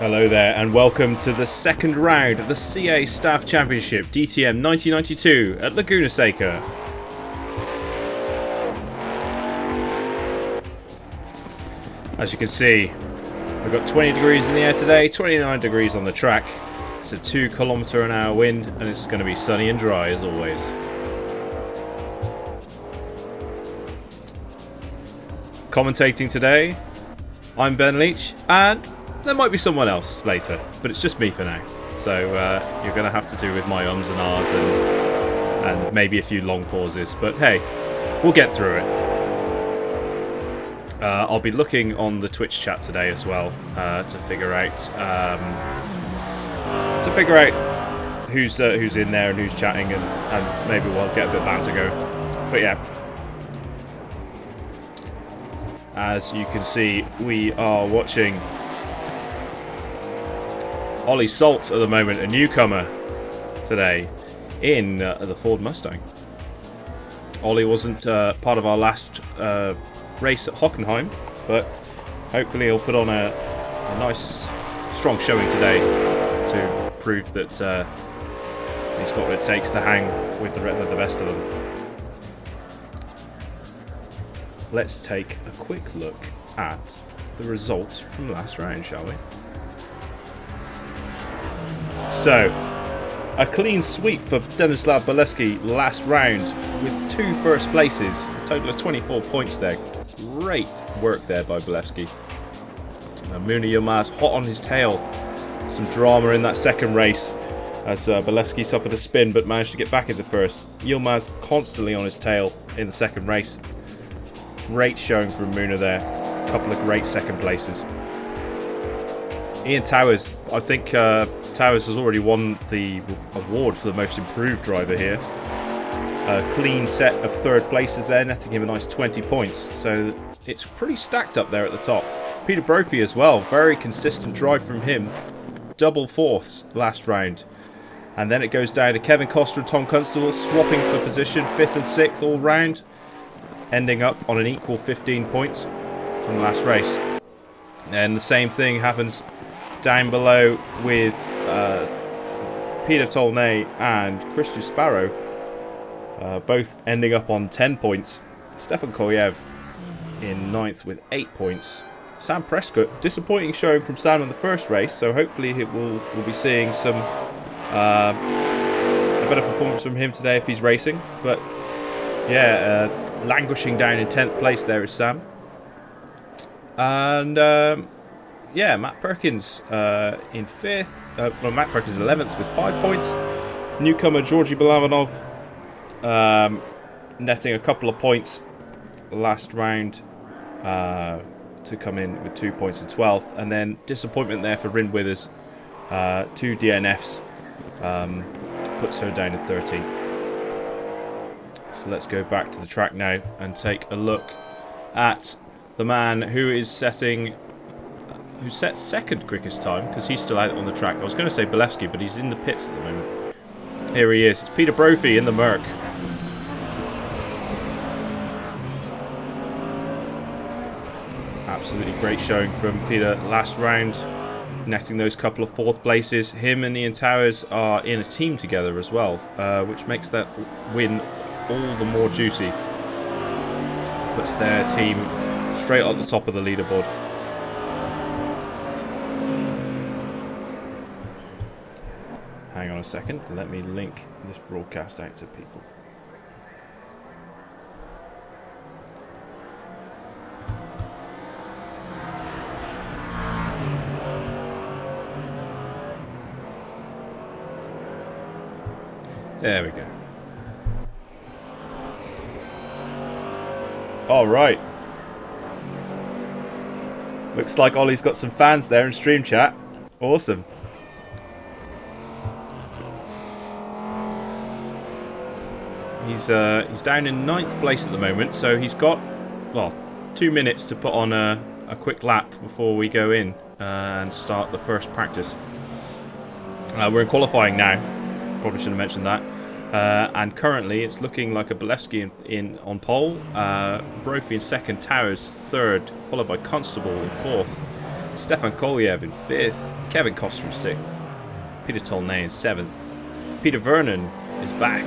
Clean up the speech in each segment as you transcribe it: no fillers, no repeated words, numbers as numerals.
Hello there and welcome to the second round of the CA Staff Championship DTM 1992 at Laguna Seca. As you can see, we've got 20 degrees in the air today, 29 degrees on the track. It's a 2 km/h wind and it's going to be sunny and dry as always. Commentating today, I'm Ben Leach, and there might be someone else later, but it's just me for now. So you're going to have to do with my ums and ahs and maybe a few long pauses. But hey, we'll get through it. I'll be looking on the Twitch chat today as well to figure out who's in there and who's chatting, and maybe we'll get a bit of banter going. But yeah. As you can see, we are watching Ollie Salt at the moment, a newcomer today in the Ford Mustang. Ollie wasn't part of our last race at Hockenheim, but hopefully he'll put on a nice, strong showing today to prove that he's got what it takes to hang with the best of them. Let's take a quick look at the results from last round, shall we? So, a clean sweep for Denislav Bileski last round with 2 first places, a total of 24 points there. Great work there by Bileski. Muna Yilmaz hot on his tail. Some drama in that second race as Bileski suffered a spin but managed to get back into first. Yilmaz constantly on his tail in the second race. Great showing from Muna there. A couple of great second places. Ian Towers, I think Towers has already won the award for the most improved driver here. A clean set of third places there, netting him a nice 20 points. So it's pretty stacked up there at the top. Peter Brophy as well, very consistent drive from him. Double fourths last round. And then it goes down to Kevin Coster and Tom Constable swapping for position, 5th and 6th all round. Ending up on an equal 15 points from the last race. And the same thing happens down below with Peter Tolnay and Christian Sparrow, both ending up on 10 points. Stefan Koyev in 9th with 8 points. Sam Prescott, disappointing showing from Sam in the first race, so hopefully we'll be seeing some a better performance from him today if he's racing. But yeah, languishing down in 10th place there is Sam. And yeah, Matt Perkins in 5th. Well, Matt Perkins 11th with 5 points. Newcomer Georgi Balavanov netting a couple of points last round to come in with 2 points in 12th. And then disappointment there for Rin Withers. 2 DNFs puts her down to 13th. So let's go back to the track now and take a look at the man who set second quickest time, because he's still out on the track. I was going to say Bilevsky, but he's in the pits at the moment. Here he is. It's Peter Brophy in the Merc. Absolutely great showing from Peter last round, netting those couple of 4th places. Him and Ian Towers are in a team together as well, which makes that win all the more juicy. Puts their team straight at the top of the leaderboard. Hang on a second, let me link this broadcast out to people. There we go. All right. Looks like Ollie's got some fans there in stream chat. Awesome. He's down in 9th place at the moment, so he's got, well, 2 minutes to put on a quick lap before we go in and start the first practice. We're in qualifying now. Probably should have mentioned that. And currently it's looking like a Bileski on pole, Brophy in second, Towers third, followed by Constable in fourth, Stefan Kolyev in 5th. Kevin Koster in 6th. Peter Tolnay in 7th. Peter Vernon is back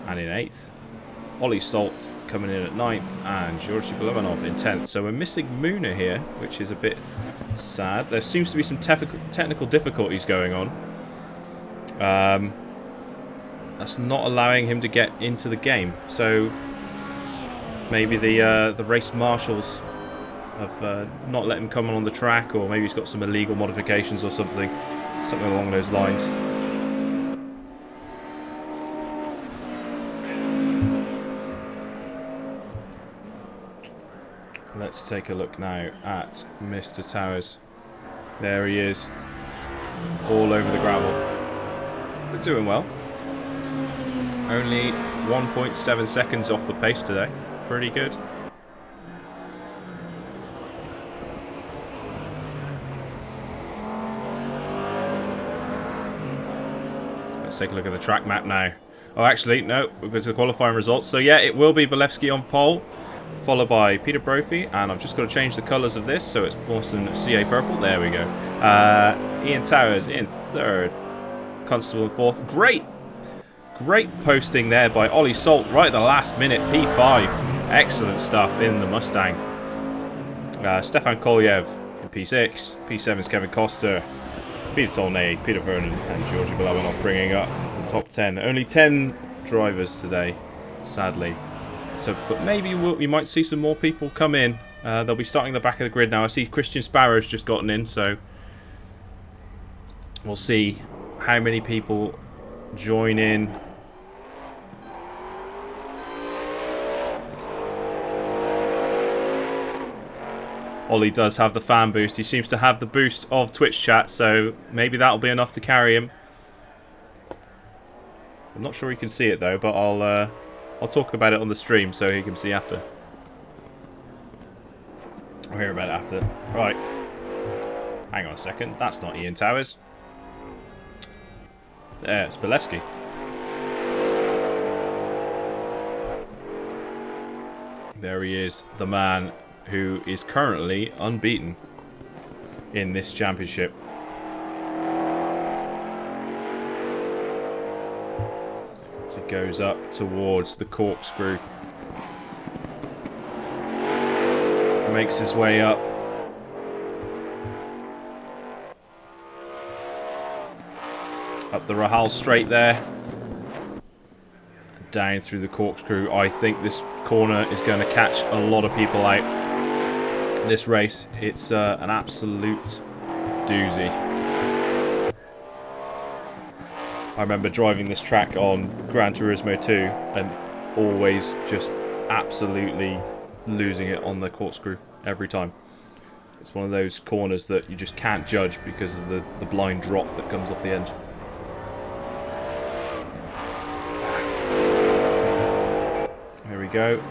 and in 8th. Ollie Salt coming in at 9th. And Georgi Belevanov in 10th. So we're missing Muna here, which is a bit sad. There seems to be some technical difficulties going on. That's not allowing him to get into the game. So maybe the race marshals have not let him come on the track, or maybe he's got some illegal modifications or something along those lines. Let's take a look now at Mr. Towers. There he is, all over the gravel, but doing well. Only 1.7 seconds off the pace today. Pretty good. Let's take a look at the track map now. Oh, actually, no, because of the qualifying results. So yeah, it will be Bolevsky on pole, followed by Peter Brophy, and I've just got to change the colours of this so it's Boston CA purple. There we go. Ian Towers in 3rd, Constable in 4th. Great posting there by Ollie Salt right at the last minute. P5, excellent stuff in the Mustang. Stefan Kolyev in P6. P7 is Kevin Koster, Peter Tolnay, Peter Vernon, and Georgi Belevanov bringing up the top 10. Only 10 drivers today, sadly. So, but maybe we might see some more people come in. They'll be starting the back of the grid now. I see Christian Sparrow's just gotten in, so we'll see how many people join in. Ollie does have the fan boost. He seems to have the boost of Twitch chat, so maybe that'll be enough to carry him. I'm not sure he can see it though, but I'll talk about it on the stream so he can see after. I'll hear about it after. Right. Hang on a second. That's not Ian Towers. There, it's Bolevsky. There he is, the man who is currently unbeaten in this championship. So he goes up towards the corkscrew. Makes his way up. Up the Rahal straight there. Down through the corkscrew. I think this corner is going to catch a lot of people out. This race, it's an absolute doozy. I remember driving this track on Gran Turismo 2 and always just absolutely losing it on the corkscrew every time. It's one of those corners that you just can't judge because of the blind drop that comes off the edge. There we go.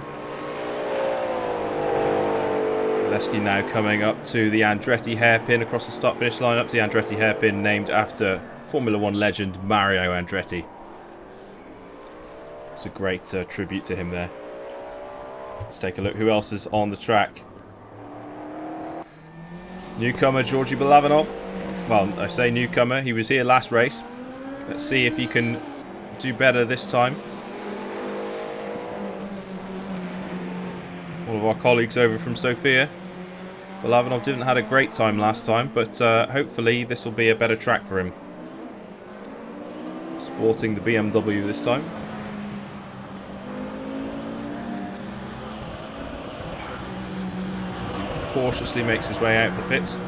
Bolevsky now coming up to the Andretti hairpin across the start-finish line, up to the Andretti hairpin named after Formula 1 legend Mario Andretti. It's a great tribute to him there. Let's take a look who else is on the track. Newcomer Georgi Belevanov. Well, I say newcomer, he was here last race. Let's see if he can do better this time. One of our colleagues over from Sofia. Belevanov didn't have a great time last time, but hopefully this will be a better track for him. Sporting the BMW this time. As he cautiously makes his way out of the pits.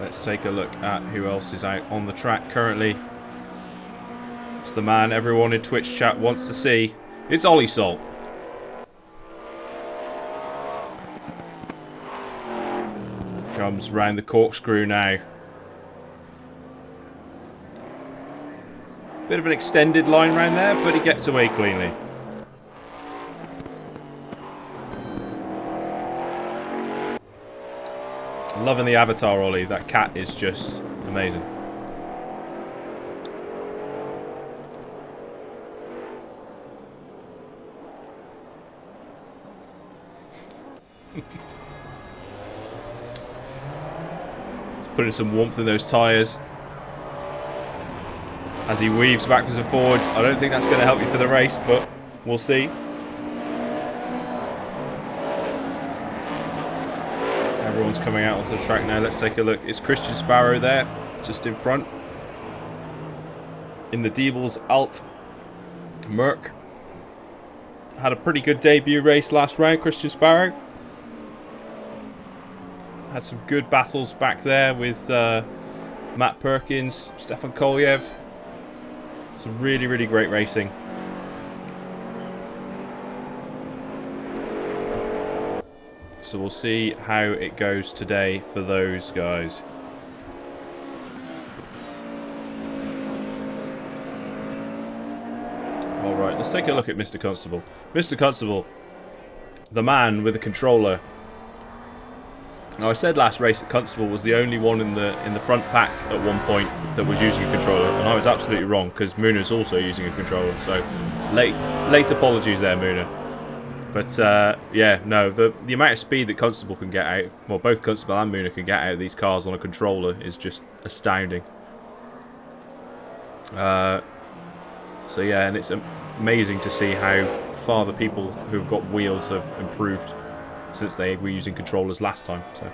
Let's take a look at who else is out on the track currently. It's the man everyone in Twitch chat wants to see. It's Ollie Salt. Comes round the corkscrew now. Bit of an extended line round there, but he gets away cleanly. Loving the avatar, Ollie. That cat is just amazing. Putting some warmth in those tyres. As he weaves backwards and forwards. I don't think that's going to help you for the race, but we'll see. Everyone's coming out onto the track now. Let's take a look. It's Christian Sparrow there, just in front. In the Diebels Alt Merc. Had a pretty good debut race last round, Christian Sparrow. Had some good battles back there with Matt Perkins, Stefan Kolyev. Some really, really great racing. So we'll see how it goes today for those guys. Alright, let's take a look at Mr. Constable. Mr. Constable, the man with the controller. Now, I said last race that Constable was the only one in the front pack at one point that was using a controller, and I was absolutely wrong because Muna's also using a controller. So late apologies there, Muna. But yeah, no, the amount of speed that Constable can get out, well, both Constable and Muna can get out of these cars on a controller is just astounding. So yeah, and it's amazing to see how far the people who've got wheels have improved since they were using controllers last time. So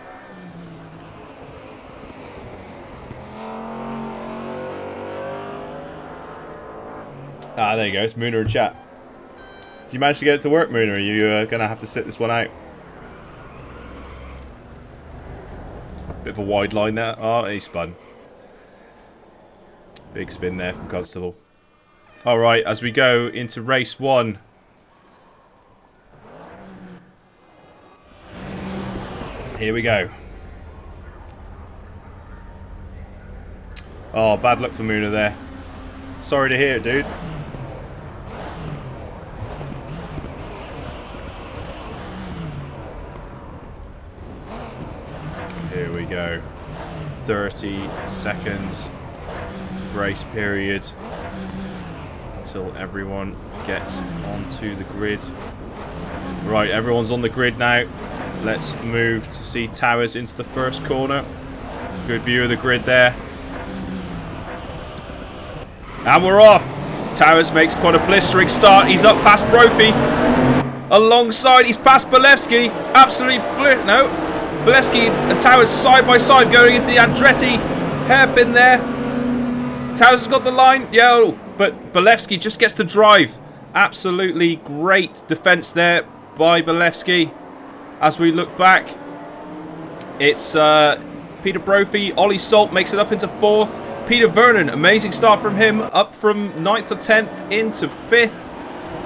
there you go, it's Muna and chat. Did you manage to get it to work, Muna? Or are you going to have to sit this one out? Bit of a wide line there. Oh, he spun. Big spin there from Constable. Alright, as we go into race 1. Here we go. Oh, bad luck for Muna there. Sorry to hear it, dude. Here we go. 30 seconds grace period until everyone gets onto the grid. Right, everyone's on the grid now. Let's move to see Towers into the first corner. Good view of the grid there. And we're off. Towers makes quite a blistering start. He's up past Brophy. Alongside, he's past Bolevsky. Absolutely no. Bolevsky and Towers side by side going into the Andretti hairpin there. Towers has got the line. Yo, but Bolevsky just gets the drive. Absolutely great defense there by Bolevsky. As we look back, it's Peter Brophy. Ollie Salt makes it up into 4th. Peter Vernon, amazing start from him, up from 9th or 10th into 5th.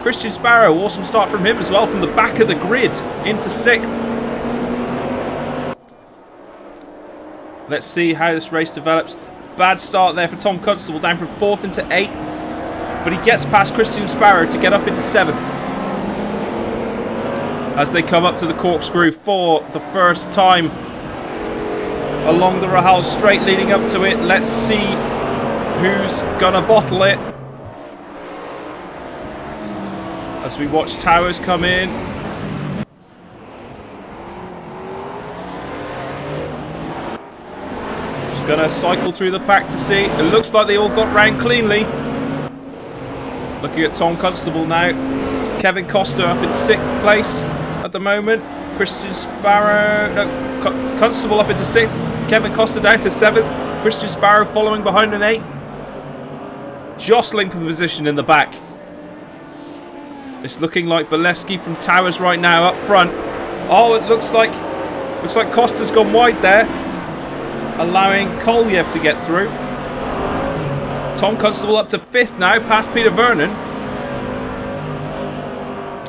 Christian Sparrow, awesome start from him as well, from the back of the grid into 6th. Let's see how this race develops. Bad start there for Tom Constable, down from 4th into 8th. But he gets past Christian Sparrow to get up into 7th. As they come up to the corkscrew for the first time along the Rahal straight leading up to it. Let's see who's gonna bottle it. As we watch Towers come in. Just gonna cycle through the pack to see. It looks like they all got round cleanly. Looking at Tom Constable now. Kevin Costa up in 6th place at the moment. Christian Sparrow, no, Constable up into 6th. Kevin Costa down to 7th. Christian Sparrow following behind in 8th. Jostling for the position in the back. It's looking like Bolevsky from Towers right now up front. Oh, it looks like Costa's gone wide there, allowing Kolyev to get through. Tom Constable up to 5th now, past Peter Vernon.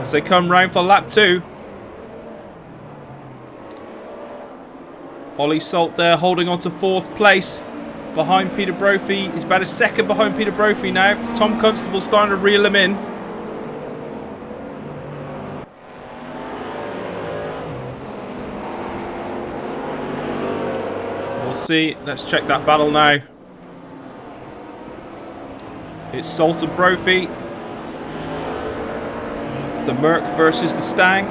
As they come round for lap 2. Ollie Salt there holding on to 4th place behind Peter Brophy. He's about a second behind Peter Brophy now. Tom Constable starting to reel him in. We'll see. Let's check that battle now. It's Salt and Brophy. The Merc versus the Stang.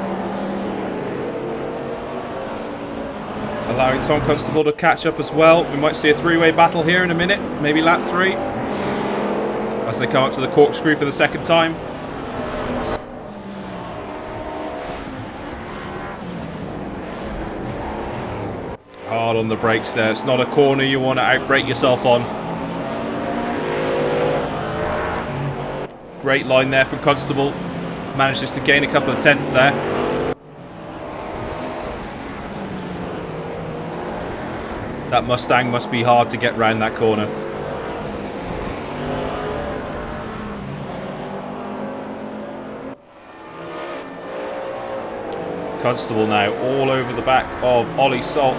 allowing Tom Constable to catch up as well. We might see a three-way battle here in a minute, maybe lap 3, as they come up to the corkscrew for the second time. Hard on the brakes there. It's not a corner you want to outbrake yourself on. Great line there from Constable. Manages to gain a couple of tenths there. That Mustang must be hard to get round that corner. Constable now all over the back of Ollie Salt.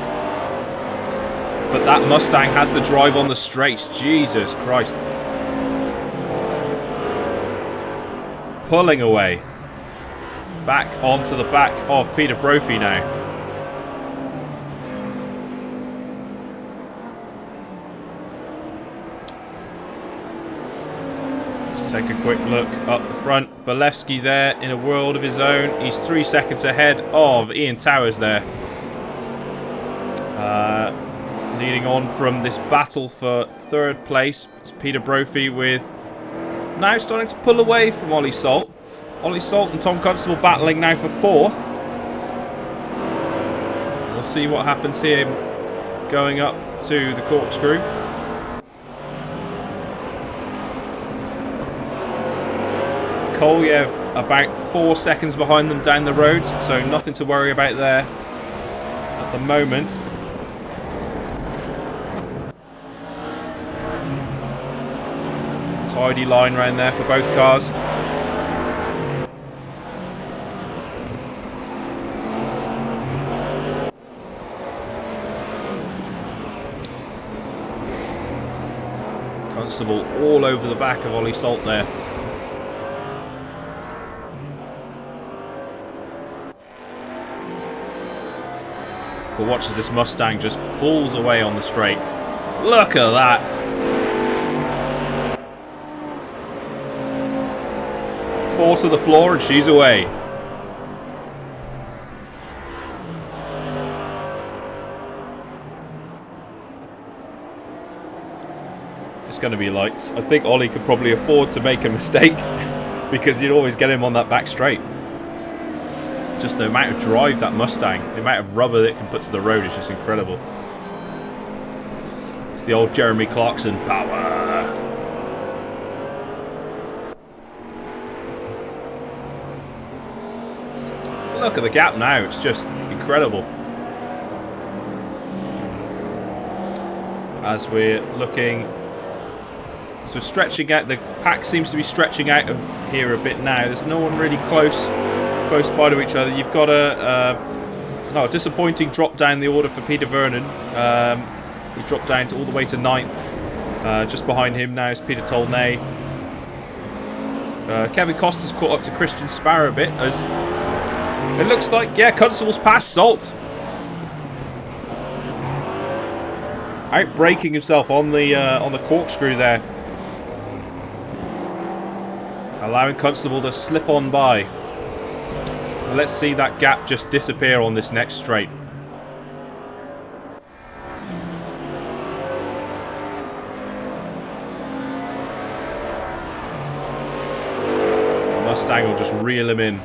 But that Mustang has the drive on the straights. Jesus Christ. Pulling away. Back onto the back of Peter Brophy now. Let's take a quick look up the front. Bolewski there in a world of his own. He's 3 seconds ahead of Ian Towers there. Leading on from this battle for 3rd place. It's Peter Brophy with now starting to pull away from Ollie Salt. Ollie Salt and Tom Constable battling now for 4th. We'll see what happens here going up to the corkscrew. Kolyev about 4 seconds behind them down the road, so nothing to worry about there at the moment. Tidy line round there for both cars. Constable all over the back of Ollie Salt there. But watch as this Mustang just pulls away on the straight. Look at that! Four to the floor and she's away. It's going to be like, I think Ollie could probably afford to make a mistake because you'd always get him on that back straight. Just the amount of drive that Mustang, the amount of rubber that it can put to the road is just incredible. It's the old Jeremy Clarkson power. Look at the gap now, it's just incredible. As we're looking, as we're stretching out, the pack seems to be stretching out here a bit now. There's no one really close by to each other. You've got a disappointing drop down the order for Peter Vernon. He dropped down all the way to 9th. Just behind him now is Peter Tolnay. Kevin Costa's caught up to Christian Sparrow a bit as it looks like, yeah, Constable's past Salt. Outbraking himself on the corkscrew there. Allowing Constable to slip on by. Let's see that gap just disappear on this next straight. Mustang will just reel him in.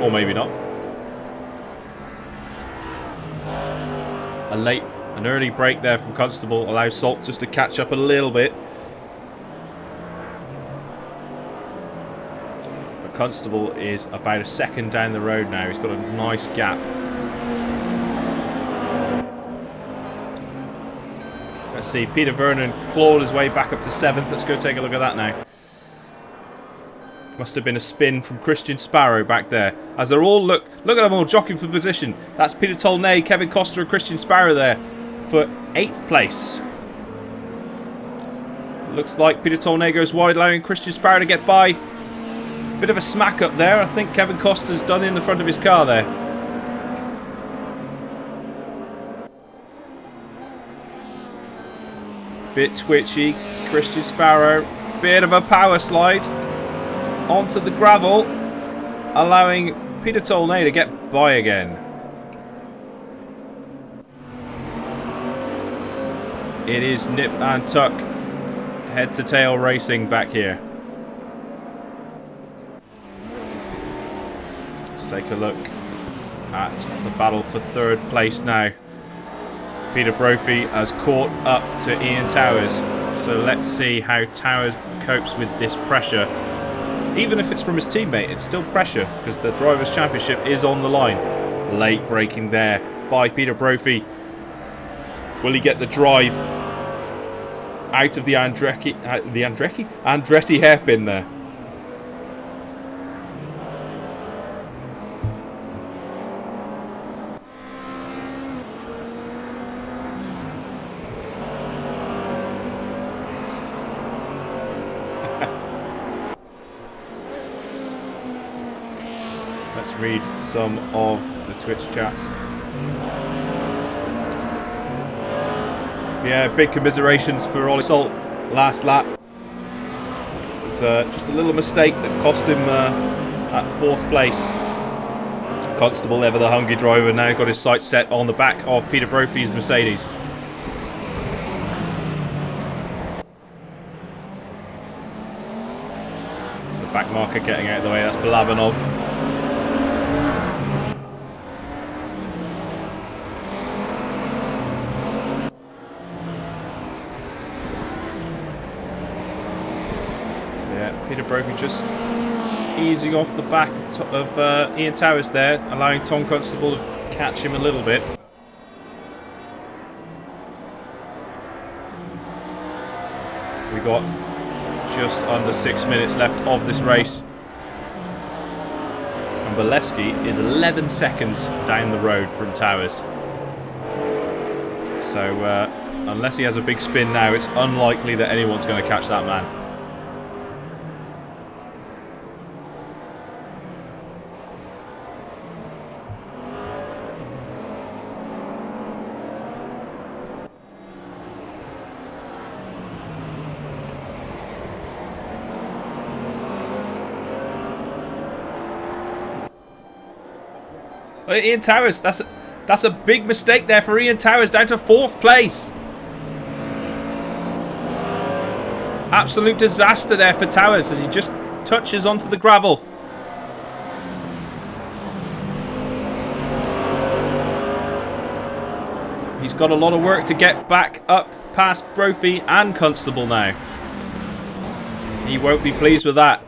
Or maybe not. An early break there from Constable allows Salt just to catch up a little bit. But Constable is about a second down the road now. He's got a nice gap. Let's see, Peter Vernon clawed his way back up to 7th. Let's go take a look at that now. Must have been a spin from Christian Sparrow back there. As they're all, look at them all jockeying for position. That's Peter Tolnay, Kevin Costa and Christian Sparrow there for 8th place. Looks like Peter Tolnay goes wide, allowing Christian Sparrow to get by. Bit of a smack up there. I think Kevin Costa's done in the front of his car there. Bit twitchy. Christian Sparrow. Bit of a power slide onto the gravel, allowing Peter Tolnay to get by again. It is nip and tuck, head to tail racing back here. Let's take a look at the battle for third place now. Peter Brophy has caught up to Ian Towers, so let's see how Towers copes with this pressure. Even if it's from his teammate, it's still pressure because the Drivers' Championship is on the line. Late braking there by Peter Brophy. Will he get the drive out of the Andretti hairpin there? Let's read some of the Twitch chat. Yeah, big commiserations for Ollie Salt last lap. It was just a little mistake that cost him at 4th place. Constable, ever the hungry driver, now got his sights set on the back of Peter Brophy's Mercedes. So back marker getting out of the way, that's Balabanov. Peter Brophy just easing off the back of Ian Towers there, allowing Tom Constable to catch him a little bit. We got just under 6 minutes left of this race. And Bolesky is 11 seconds down the road from Towers. So unless he has a big spin now, it's unlikely that anyone's going to catch that man. Ian Towers, that's a big mistake there for Ian Towers, down to 4th place. Absolute disaster there for Towers as he just touches onto the gravel. He's got a lot of work to get back up past Brophy and Constable now. He won't be pleased with that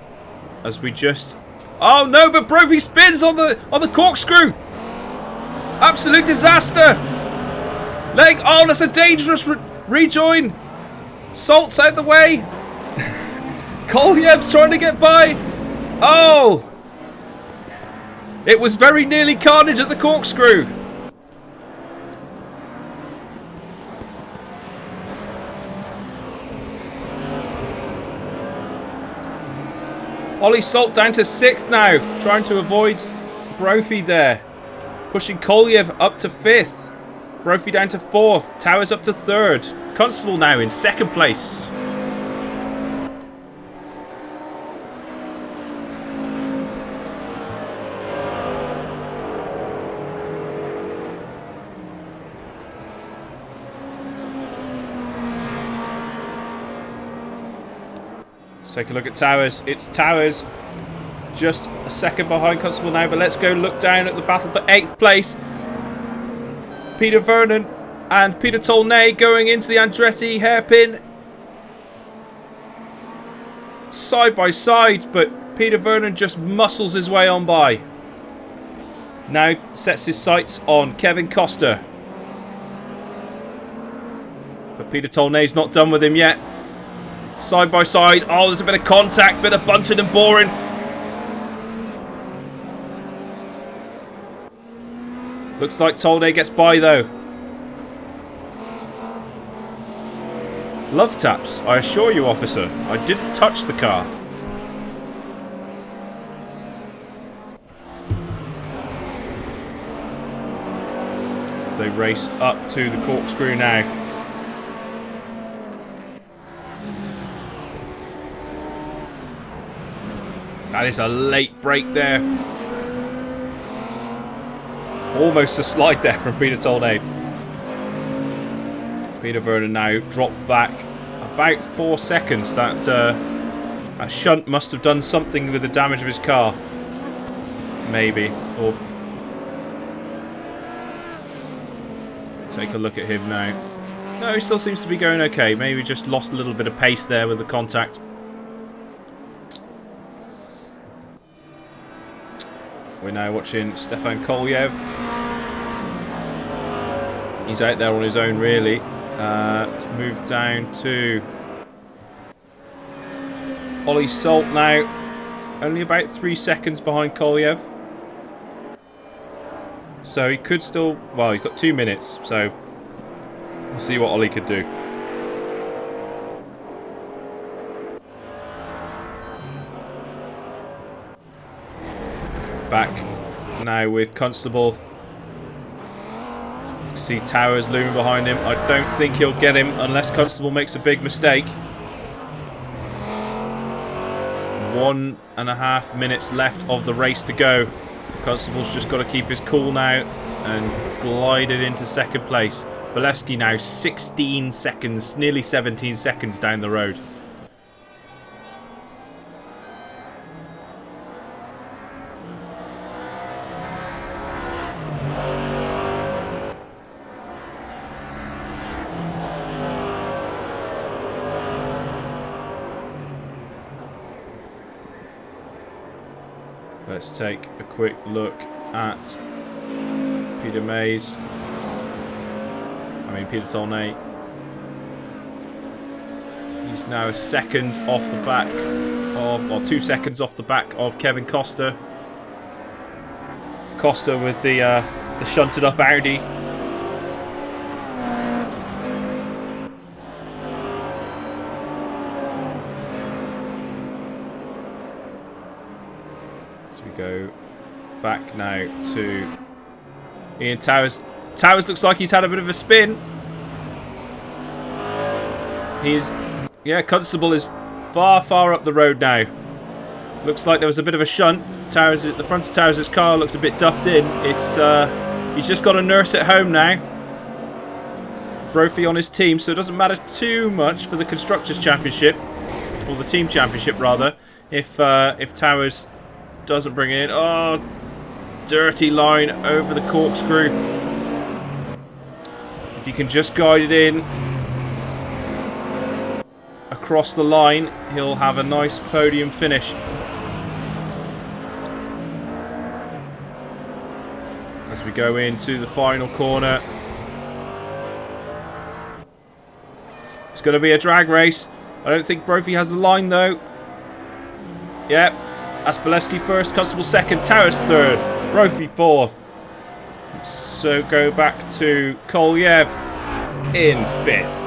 as we just... Oh no, but Brophy spins on the corkscrew. Absolute disaster. Oh, that's a dangerous rejoin. Salt's out the way. Kolyev's trying to get by. Oh! It was very nearly carnage at the corkscrew. Ollie Salt down to 6th now, trying to avoid Brophy there. Pushing Kolyev up to 5th. Brophy down to 4th. Towers up to 3rd. Constable now in 2nd place. Let's take a look at Towers. It's Towers just a second behind Constable now, but let's go look down at the battle for 8th place. Peter Vernon and Peter Tolnay going into the Andretti hairpin. Side by side, but Peter Vernon just muscles his way on by. Now sets his sights on Kevin Costa. But Peter Tolnay's not done with him yet. Side by side. Oh, there's a bit of contact, bit of bunting and boring. Looks like Tolnay gets by though. Love taps, I assure you, officer. I didn't touch the car. As they race up to the corkscrew now. That is a late break there Almost a slide there from Peter Tolnay. Peter Vernon now dropped back about 4 seconds. That shunt must have done something with the damage of his car. Maybe. Or take a look at him now. No, he still seems to be going okay. Maybe just lost a little bit of pace there with the contact. We're now watching Stefan Kolyev. He's out there on his own, really. Let's move down to Ollie Salt now. Only about 3 seconds behind Kolyev. So he could still... Well, he's got 2 minutes, so we'll see what Ollie could do. Back now with Constable. See Towers looming behind him. I don't think he'll get him unless Constable makes a big mistake. 1.5 minutes left of the race to go. Constable's just got to keep his cool now and glide it into second place. Bolesky now 16 seconds, nearly 17 seconds down the road. Let's take a quick look at Peter Tolnay. He's now a second off the back of, or 2 seconds off the back of Kevin Costa. Costa with the shunted up Audi. Go back now to Ian Towers. Towers looks like he's had a bit of a spin. Constable is far up the road now. Looks like there was a bit of a shunt. Towers at the front of Towers' car looks a bit duffed in. He's just got to nurse it home now. Brophy on his team, so it doesn't matter too much for the Constructors' Championship, or the Team Championship rather, if Towers doesn't bring it in. Oh, dirty line over the corkscrew. If you can just guide it in across the line, he'll have a nice podium finish. As we go into the final corner. It's going to be a drag race. I don't think Brophy has the line though. Yep. That's Bolesky first, Constable second, Towers third, Brophy fourth. So go back to Kolyev in fifth.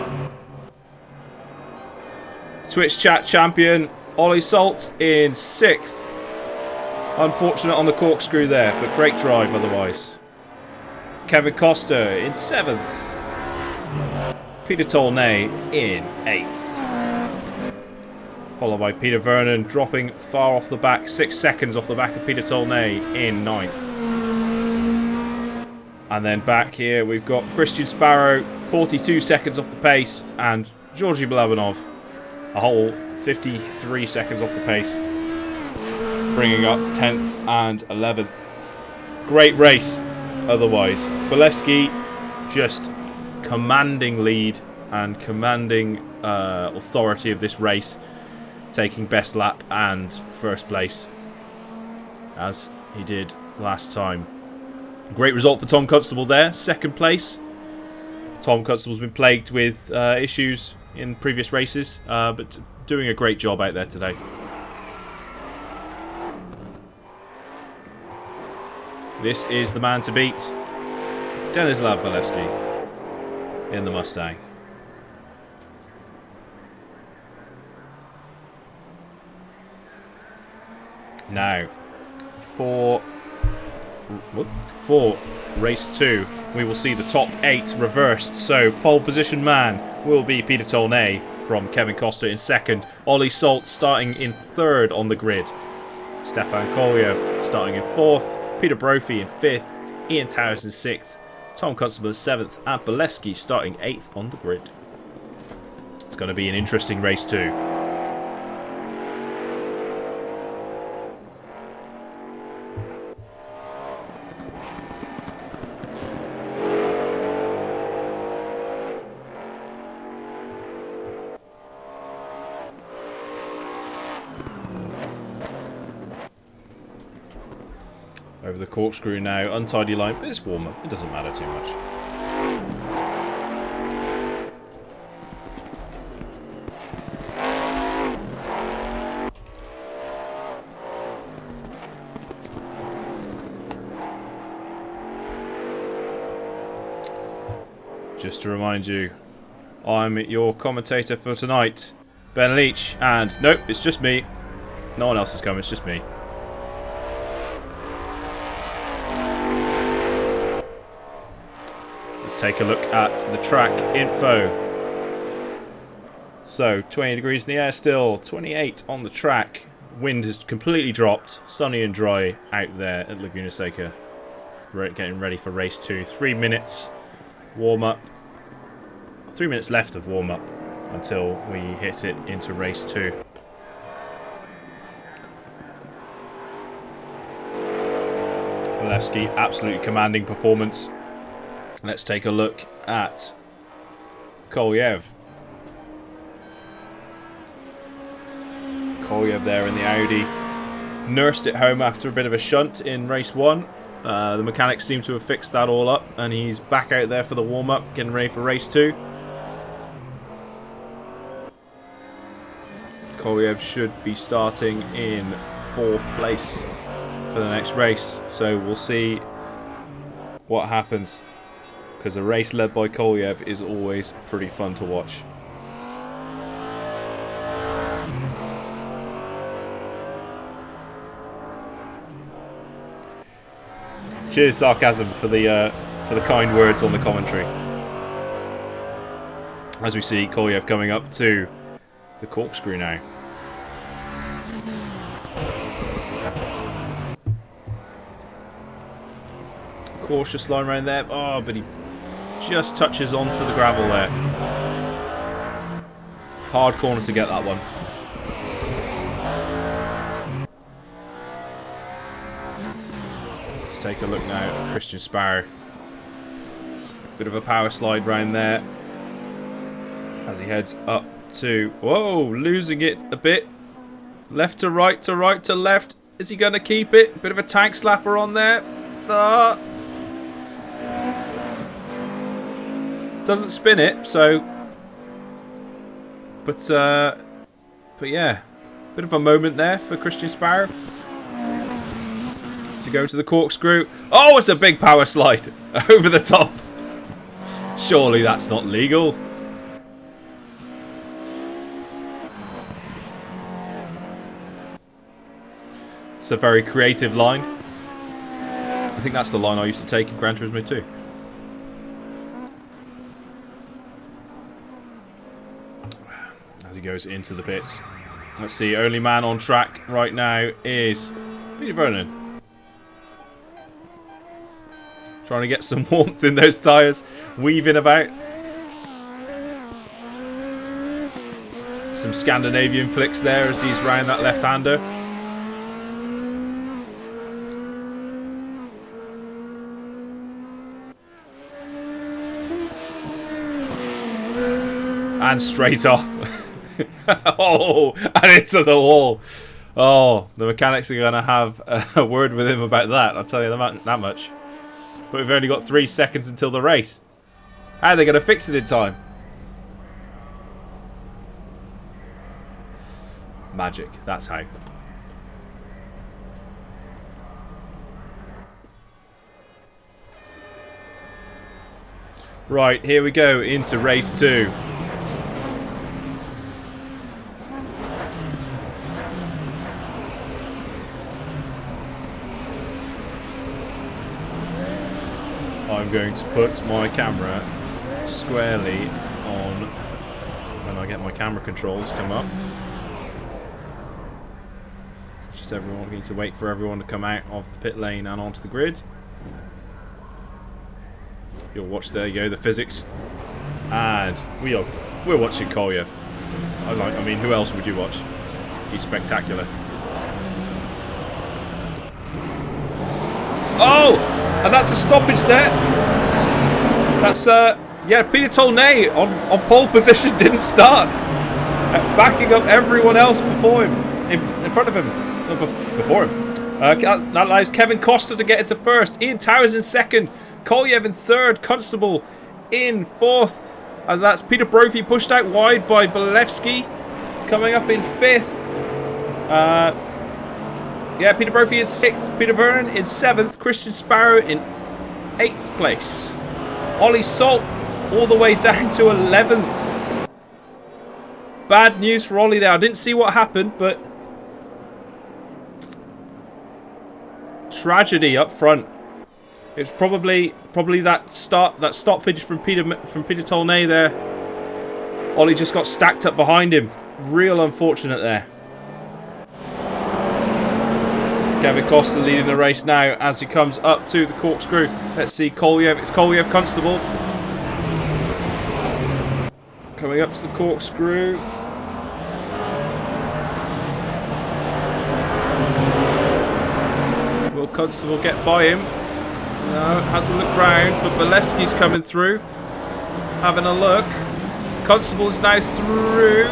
Twitch chat champion Ollie Salt in sixth. Unfortunate on the corkscrew there, but great drive otherwise. Kevin Costa in seventh. Peter Tolnay in eighth. Followed by Peter Vernon dropping far off the back, 6 seconds off the back of Peter Tolnay in ninth. And then back here we've got Christian Sparrow, 42 seconds off the pace, and Georgy Balabanov, a whole 53 seconds off the pace, bringing up 10th and 11th. Great race otherwise. Bolesky just commanding lead and commanding authority of this race, taking best lap and first place as he did last time. Great result for Tom Constable there, second place. Tom Constable's been plagued with issues in previous races, but doing a great job out there today. This is the man to beat, Denislav Bolesky in the Mustang. Now, for race 2, we will see the top 8 reversed. So, pole position man will be Peter Tolnay from Kevin Costa in second. Ollie Salt starting in third on the grid. Stefan Kolyev starting in fourth. Peter Brophy in fifth. Ian Towers in 6th, Tom Constable in 7th, and Bolesky starting 8th on the grid. It's going to be an interesting race too. Over the corkscrew now, untidy line, but it's warmer. It doesn't matter too much. Just to remind you, I'm your commentator for tonight, Ben Leach, and nope, it's just me. No one else is coming, it's just me. Let's take a look at the track info. So, 20 degrees in the air still, 28 on the track. Wind has completely dropped, sunny and dry out there at Laguna Seca. Getting ready for race 2. 3 minutes warm up. 3 minutes left of warm up until we hit it into race 2. Bolesky, absolutely commanding performance. Let's take a look at Kolyev. Kolyev there in the Audi. Nursed it home after a bit of a shunt in race 1. The mechanics seem to have fixed that all up, and he's back out there for the warm-up, getting ready for race 2. Kolyev should be starting in 4th place for the next race, so we'll see what happens, because a race led by Kolyev is always pretty fun to watch. Cheers, Sarcasm, for the kind words on the commentary. As we see Kolyev coming up to the corkscrew now. Cautious line around there. Oh, but he just touches onto the gravel there. Hard corner to get that one. Let's take a look now at Christian Sparrow. Bit of a power slide round there as he heads up to... Whoa, losing it a bit. Left to right to right to left. Is he going to keep it? Bit of a tank slapper on there. Doesn't spin it, so... But yeah. Bit of a moment there for Christian Sparrow. To go to the corkscrew. Oh, it's a big power slide. Over the top. Surely that's not legal. It's a very creative line. I think that's the line I used to take in Gran Turismo 2. As he goes into the pits. Let's see, only man on track right now is Peter Vernon. Trying to get some warmth in those tyres. Weaving about. Some Scandinavian flicks there as he's round that left-hander. And straight off. Oh, and into the wall. Oh, the mechanics are going to have a word with him about that. I'll tell you that much. But we've only got 3 seconds until the race. How are they going to fix it in time? Magic, that's how. Right, here we go into race 2. I'm going to put my camera squarely on when I get my camera controls come up. Just everyone needs to wait for everyone to come out of the pit lane and onto the grid. You'll watch there, you know, the physics. And we're watching Kolyev. I mean, who else would you watch? He's spectacular. Oh! And that's a stoppage there. That's, yeah, Peter Tolnay on pole position didn't start. Backing up everyone else before him. In front of him. No, before him. That allows Kevin Costa to get into first. Ian Towers in second. Kolyev in third. Constable in fourth. As that's Peter Brophy pushed out wide by Bolevsky. Coming up in fifth. Yeah, Peter Brophy in sixth. Peter Vernon in seventh. Christian Sparrow in eighth place. Ollie Salt all the way down to 11th. Bad news for Ollie there. I didn't see what happened, but tragedy up front. It's probably that stoppage from Peter Tolnay there. Ollie just got stacked up behind him. Real unfortunate there. Kevin Costa leading the race now as he comes up to the corkscrew. Let's see Kolyev. It's Kolyev Constable. Coming up to the corkscrew. Will Constable get by him? No, has a look round, but Bolevsky's coming through. Having a look. Constable is now through.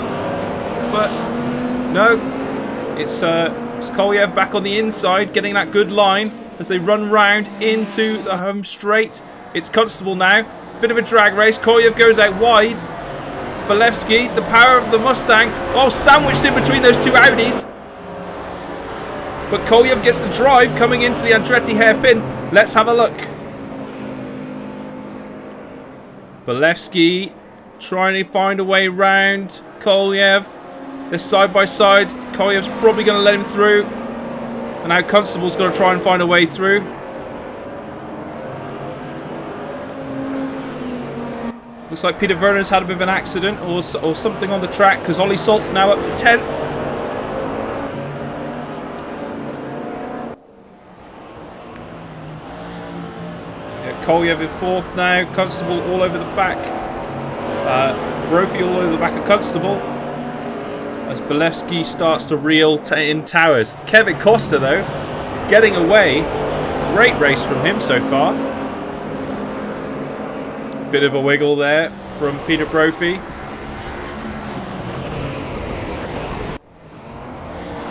But no. It's Kolyev back on the inside, getting that good line as they run round into the home straight. It's Constable now. Bit of a drag race. Kolyev goes out wide. Bolevsky, the power of the Mustang. Oh, sandwiched in between those two Audis. But Kolyev gets the drive coming into the Andretti hairpin. Let's have a look. Bolevsky trying to find a way round Kolyev. They're side by side. Kolyev's probably going to let him through. And now Constable's got to try and find a way through. Looks like Peter Vernon's had a bit of an accident or something on the track, because Ollie Salt's now up to 10th. Yeah, Kolyev in 4th now. Constable all over the back. Brophy all over the back of Constable. As Bolevsky starts to reel in Towers. Kevin Costa, though, getting away. Great race from him so far. Bit of a wiggle there from Peter Brophy.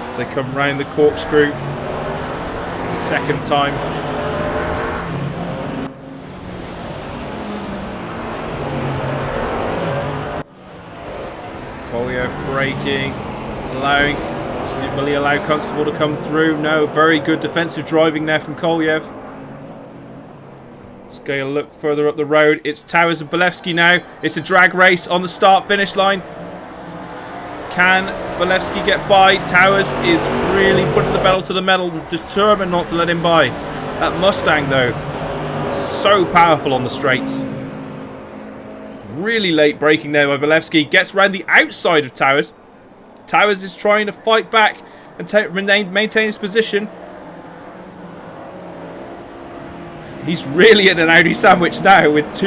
As they come round the corkscrew. Second time. Kolyev braking, will he allow Constable to come through? No, very good defensive driving there from Kolyev. Let's go a look further up the road. It's Towers and Bolevsky now. It's a drag race on the start-finish line. Can Bolevsky get by? Towers is really putting the pedal to the metal, determined not to let him by. That Mustang, though, so powerful on the straights. Really late braking there by Bolevsky. Gets around the outside of Towers. Towers is trying to fight back and maintain his position. He's really in an Audi sandwich now with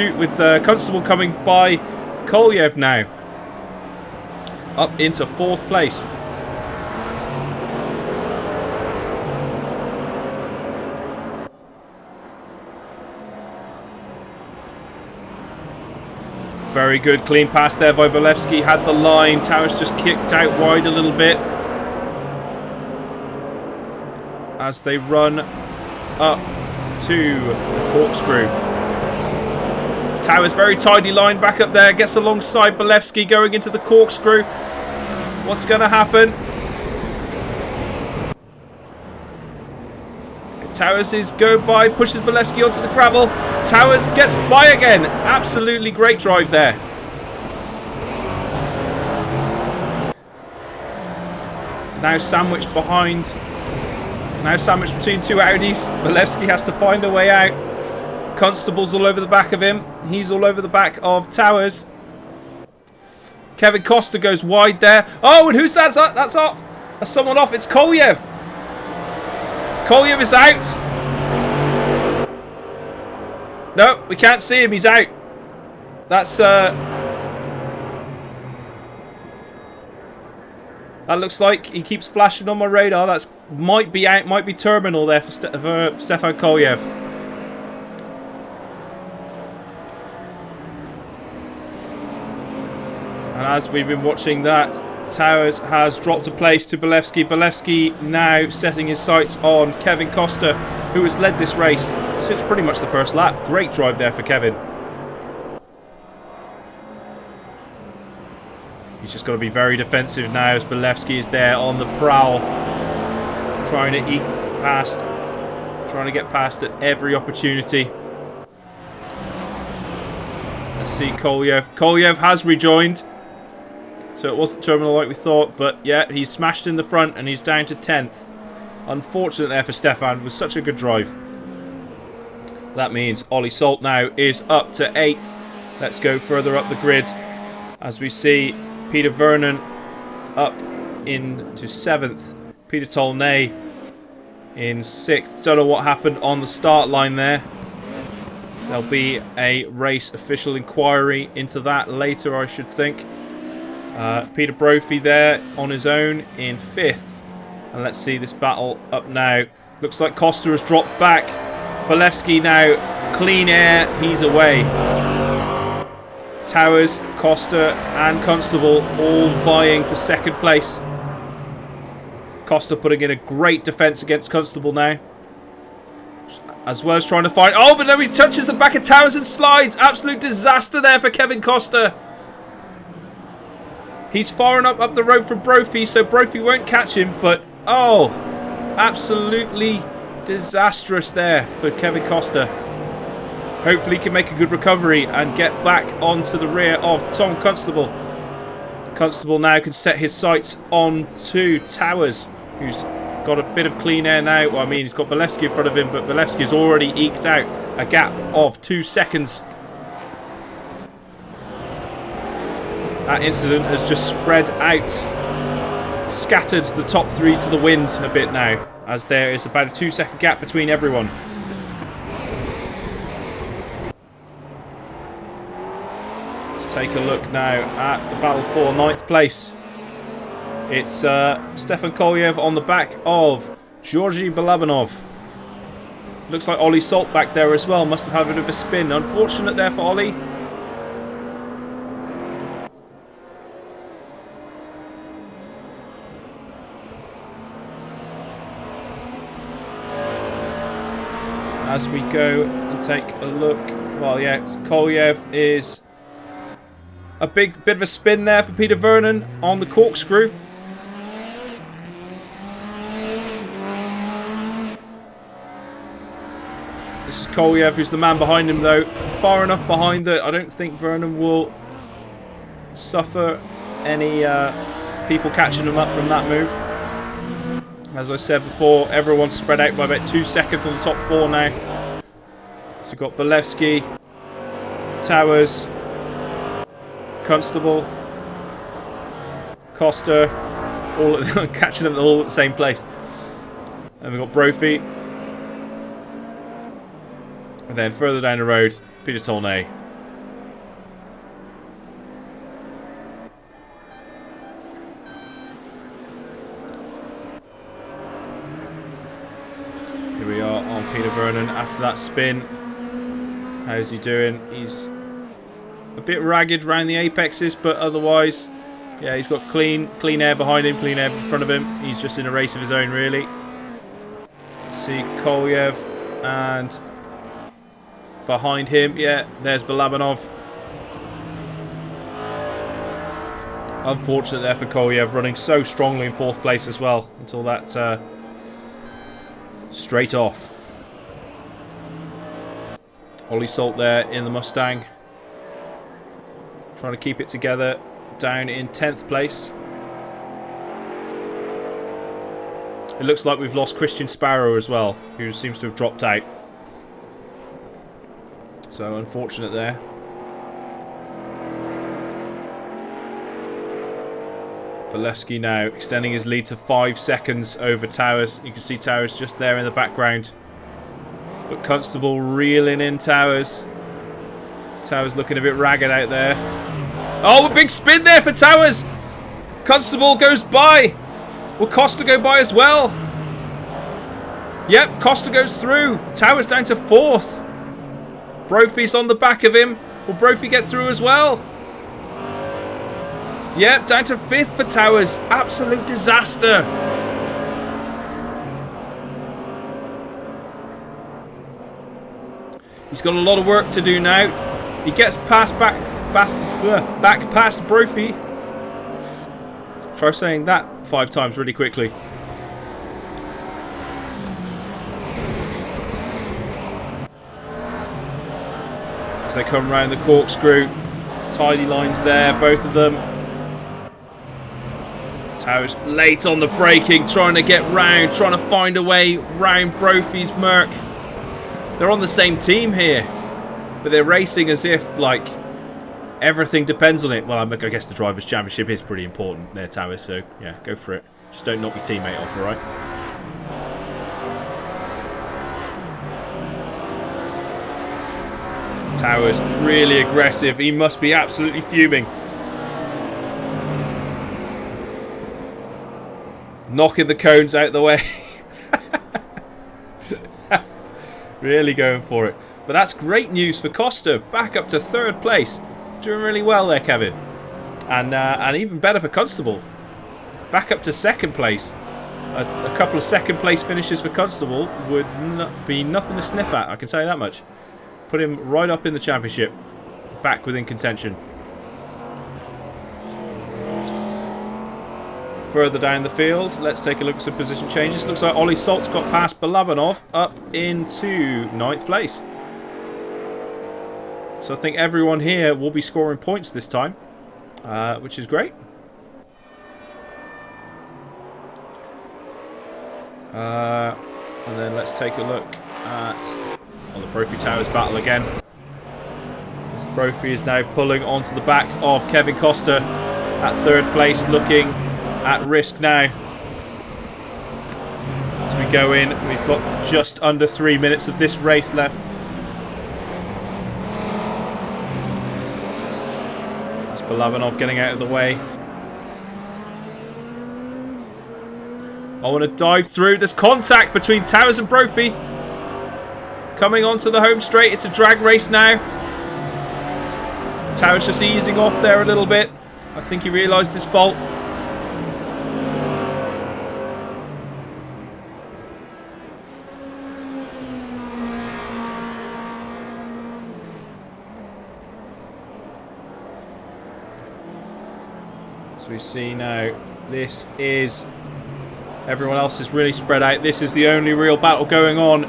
Constable coming by Kolyev now. Up into 4th place. Very good clean pass there by Bolevsky. Had the line. Towers just kicked out wide a little bit. As they run up to the corkscrew. Towers very tidy line back up there. Gets alongside Bolevsky going into the corkscrew. What's going to happen? Towers is go by, pushes Bolevsky onto the gravel. Towers gets by again. Absolutely great drive there. Now sandwiched behind. Now sandwiched between two Audis. Bolevsky has to find a way out. Constable's all over the back of him. He's all over the back of Towers. Kevin Costa goes wide there. Oh, and who's that? That's off. That's someone off. It's Kolyev. Kolyev is out. No, we can't see him. He's out. That's that looks like he keeps flashing on my radar. That's might be out, might be terminal there for Stefan Kolyev. And as we've been watching that, Towers has dropped a place to Bolevsky. Bolevsky now setting his sights on Kevin Costa, who has led this race since pretty much the first lap. Great drive there for Kevin. He's just got to be very defensive now as Bolevsky is there on the prowl, trying to eke past, trying to get past at every opportunity. Let's see Kolyev. Kolyev has rejoined, so it wasn't terminal like we thought, but yeah, he's smashed in the front and he's down to 10th. Unfortunate there for Stefan, with such a good drive. That means Ollie Salt now is up to 8th. Let's go further up the grid as we see Peter Vernon up into 7th. Peter Tolnay in 6th. Don't know what happened on the start line there. There'll be a race official inquiry into that later, I should think. Peter Brophy there on his own in 5th. And let's see this battle up now. Looks like Costa has dropped back. Bolevsky now clean air. He's away. Towers, Costa and Constable all vying for 2nd place. Costa putting in a great defence against Constable now, as well as trying to find... Oh, but then he touches the back of Towers and slides. Absolute disaster there for Kevin Costa. He's far enough up the road from Brophy, so Brophy won't catch him, but oh, absolutely disastrous there for Kevin Costa. Hopefully he can make a good recovery and get back onto the rear of Tom Constable. Constable now can set his sights on to Towers, who's got a bit of clean air now. Well, I mean, he's got Bolevsky in front of him, but Bolevsky's already eked out a gap of 2 seconds. That incident has just spread out, scattered the top 3 to the wind a bit now, as there is about a 2-second gap between everyone. Let's take a look now at the battle for 9th place. It's Stefan Kolyev on the back of Georgy Balabanov. Looks like Ollie Salt back there as well. Must have had a bit of a spin. Unfortunate there for Ollie. As we go and take a look, well, yeah, Kolyev is a bit of a spin there for Peter Vernon on the corkscrew. This is Kolyev, who's the man behind him, though. Far enough behind that I don't think Vernon will suffer any people catching him up from that move. As I said before, everyone's spread out by about 2 seconds on the top 4 now. So we've got Bolevsky, Towers, Constable, Costa, all catching them all at the same place. And we've got Brophy. And then further down the road, Peter Tolnay. Here we are on Peter Vernon after that spin. How's he doing? He's a bit ragged around the apexes, but otherwise, yeah, he's got clean air behind him, clean air in front of him. He's just in a race of his own, really. See Kolyev, and behind him, yeah, there's Balabanov. Unfortunate there for Kolyev, running so strongly in 4th place as well, until that straight off. Ollie Salt there in the Mustang, trying to keep it together, down in 10th place. It looks like we've lost Christian Sparrow as well, who seems to have dropped out. So unfortunate there. Bolevsky now extending his lead to 5 seconds over Towers. You can see Towers just there in the background. But Constable reeling in Towers. Towers looking a bit ragged out there. Oh, a big spin there for Towers. Constable goes by. Will Costa go by as well? Yep, Costa goes through. Towers down to 4th. Brophy's on the back of him. Will Brophy get through as well? Yep, down to 5th for Towers. Absolute disaster. He's got a lot of work to do now. He gets back past Brophy. Try saying that 5 times really quickly. As they come round the corkscrew. Tidy lines there, both of them. Towers late on the braking, trying to get round, trying to find a way round Brophy's Merc. They're on the same team here, but they're racing as if, like, everything depends on it. Well, I guess the Drivers' Championship is pretty important there, Towers, so, yeah, go for it. Just don't knock your teammate off, alright? Towers, really aggressive. He must be absolutely fuming. Knocking the cones out the way. Really going for it. But that's great news for Costa. Back up to 3rd place. Doing really well there, Kevin. And even better for Constable. Back up to 2nd place. A couple of 2nd place finishes for Constable would be nothing to sniff at. I can tell you that much. Put him right up in the championship. Back within contention. Further down the field, let's take a look at some position changes. Looks like Ollie Salt's got past Balabanov up into 9th place. So I think everyone here will be scoring points this time, which is great. And then let's take a look at the Brophy Towers battle again. As Brophy is now pulling onto the back of Kevin Costa at 3rd place, looking at risk now. As we go in, we've got just under 3 minutes of this race left. That's Balabanov getting out of the way. I want to dive through. There's contact between Towers and Brophy. Coming onto the home straight. It's a drag race now. Towers just easing off there a little bit. I think he realised his fault. As we see now, this is... everyone else is really spread out. This is the only real battle going on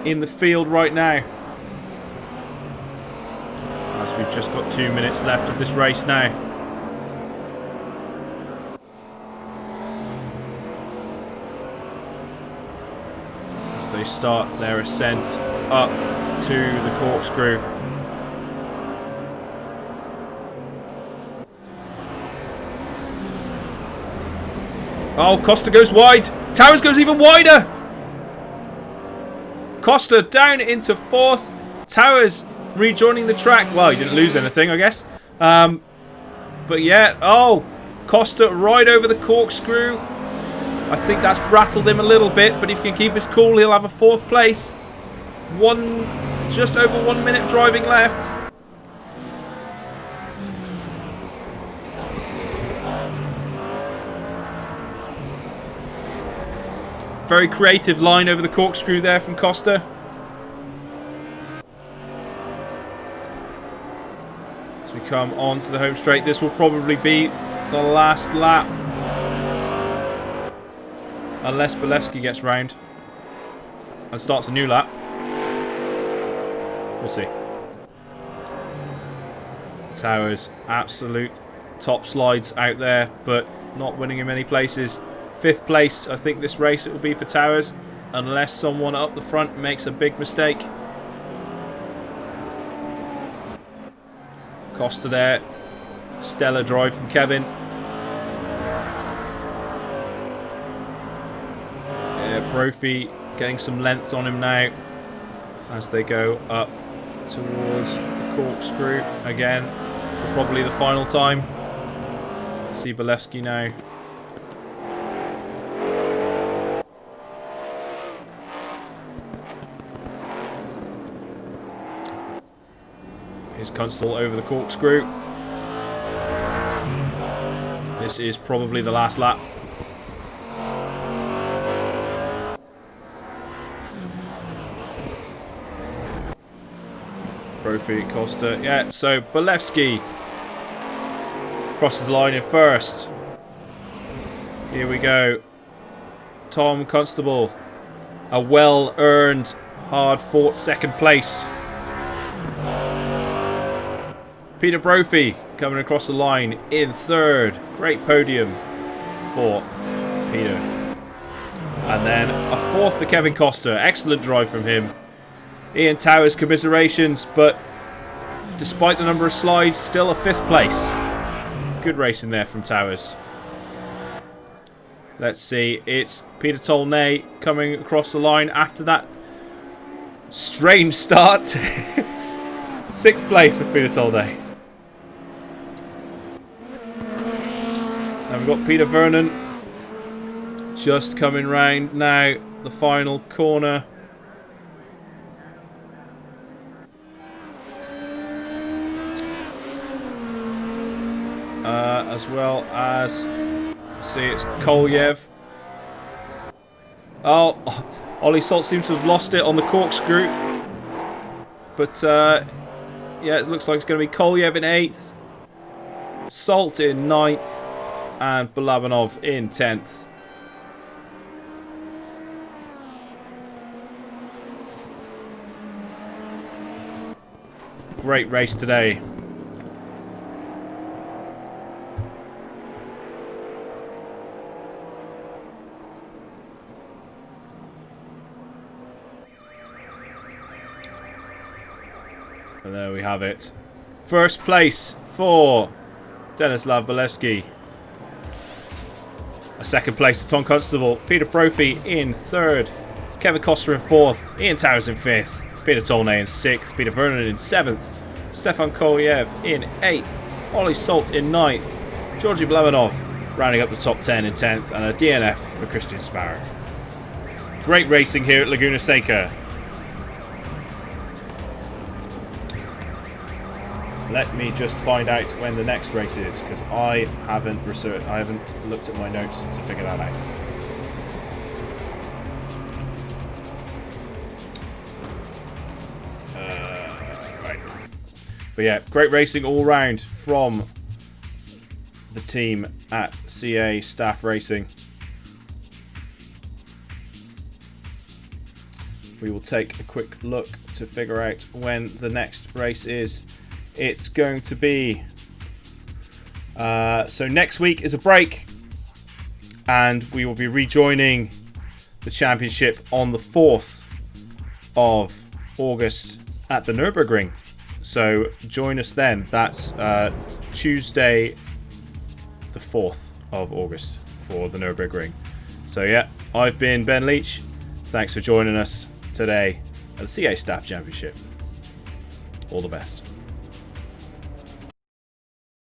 in the field right now. As we've just got 2 minutes left of this race now. As they start their ascent up to the corkscrew. Oh, Costa goes wide. Towers goes even wider. Costa down into 4th. Towers rejoining the track. Well, he didn't lose anything, I guess. But yeah, oh, Costa right over the corkscrew. I think that's rattled him a little bit, but if he can keep his cool, he'll have a 4th place. Just over 1 minute driving left. Very creative line over the corkscrew there from Costa. As we come on to the home straight, this will probably be the last lap. Unless Bolevsky gets round and starts a new lap. We'll see. Towers, absolute top slides out there, but not winning in many places. 5th place, I think this race it will be for Towers, unless someone up the front makes a big mistake. Costa there, stellar drive from Kevin. Yeah, Brophy getting some lengths on him now. as they go up towards the corkscrew again for probably the final time. See Bolewski now. Here's Constable over the corkscrew. This is probably the last lap. Brophy, Costa. Yeah, so Bolewski crosses the line in first. Here we go. Tom Constable. A well-earned, hard-fought second place. Peter Brophy coming across the line in third. Great podium for Peter. And then a fourth for Kevin Costa. Excellent drive from him. Ian Towers, commiserations, but despite the number of slides, still a fifth place. Good racing there from Towers. Let's see, it's Peter Tolnay coming across the line after that strange start. Sixth place for Peter Tolnay. And we've got Peter Vernon just coming round now, the final corner. As well as, see, it's Kolyev. Oh, Ollie Salt seems to have lost it on the corkscrew. But, yeah, it looks like it's going to be Kolyev in 8th. Salt in 9th. And Balabanov in 10th. Great race today. And there we have it. First place for Denislav Bolewski. A second place to Tom Constable. Peter Brophy in third. Kevin Costa in fourth. Ian Towers in fifth. Peter Tolnay in sixth. Peter Vernon in seventh. Stefan Kolyev in eighth. Ollie Salt in ninth. Georgi Blavanov rounding up the top 10 in 10th. And a DNF for Christian Sparrow. Great racing here at Laguna Seca. Let me just find out when the next race is, because I haven't looked at my notes to figure that out. Right. But yeah, great racing all round from the team at CA Staff Racing. We will take a quick look to figure out when the next race is. It's going to be... so next week is a break. And we will be rejoining the championship on the 4th of August at the Nürburgring. So join us then. That's Tuesday the 4th of August for the Nürburgring. So yeah, I've been Ben Leach. Thanks for joining us today at the CA Staff Championship. All the best.